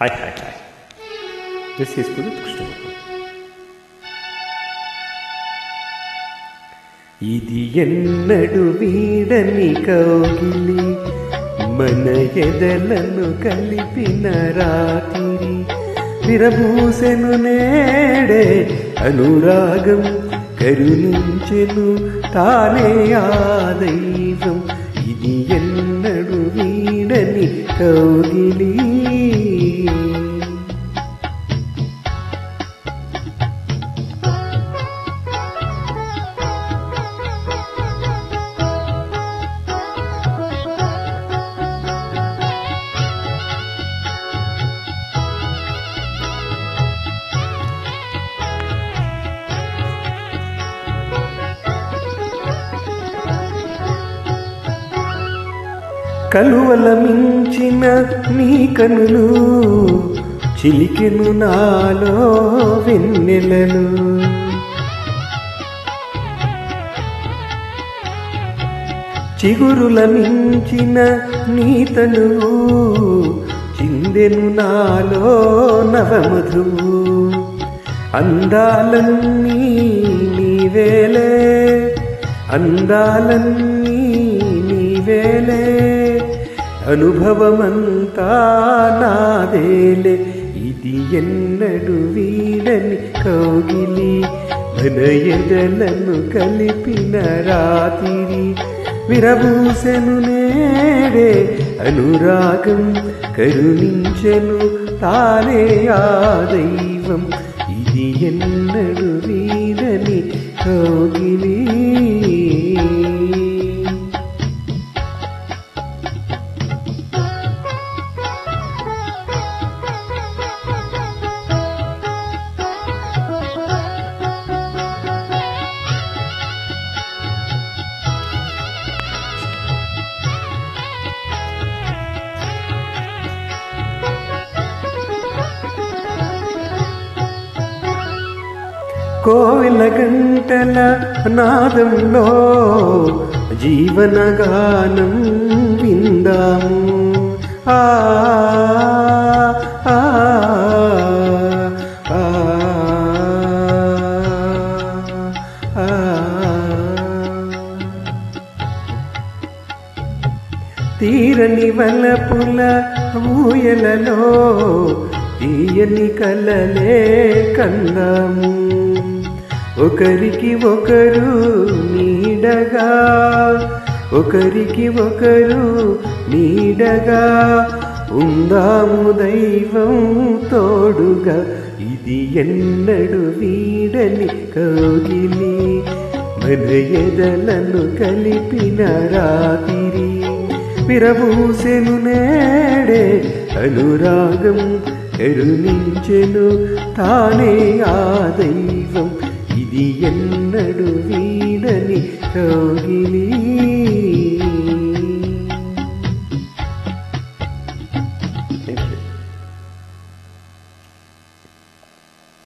Hi hi hi. This is Puneeth Krishnababu. ఇది ఎన్నడు వీడని కౌగిలి, మన ఎదలను కలిపిన రాత్రి, విరబూసెను నేడే అనురాగం, కరుణించెను తానే ఆ దైవం. ఇది ఎన్నడు వీడని కౌగిలి. కలువల మించిన నీ కనులు చిలికెను నాలో వెన్నెలలు, చిగురుల మించిన నీ తనువు చిందెను నాలో నవమధువు. అందాలన్నీ నీవేలే, అందాలన్నీ నీవేలే, అనుభవమంతా నాదేలే. ఇది ఎన్నడు వీడని కౌగిలి, మన ఎదలను కలిపిన రాత్రి, విరబూసెను నేడే అనురాగం, కరుణించెను తానే ఆ దైవం. ఇది ఎన్నడు వీడని కౌగిలి. కోవిల గంటల నాదంలో జీవనగానం విందాము. ఆ ఆ తీరని వలపుల ఊయలలో తీయని కలలే కందాము. ఒకరికి ఒకరు నీడగా, ఒకరికి ఒకరు నీడగా ఉందాము దైవం తోడుగా. ఇది ఎన్నడు వీడని కౌగిలి, మన ఎదలను కలిపిన రాత్రి, విరబూసెను నేడే అనురాగం, కరుణించెను తానే ఆ దైవం. ఇది ఎన్నడు వీడని కౌగిలి.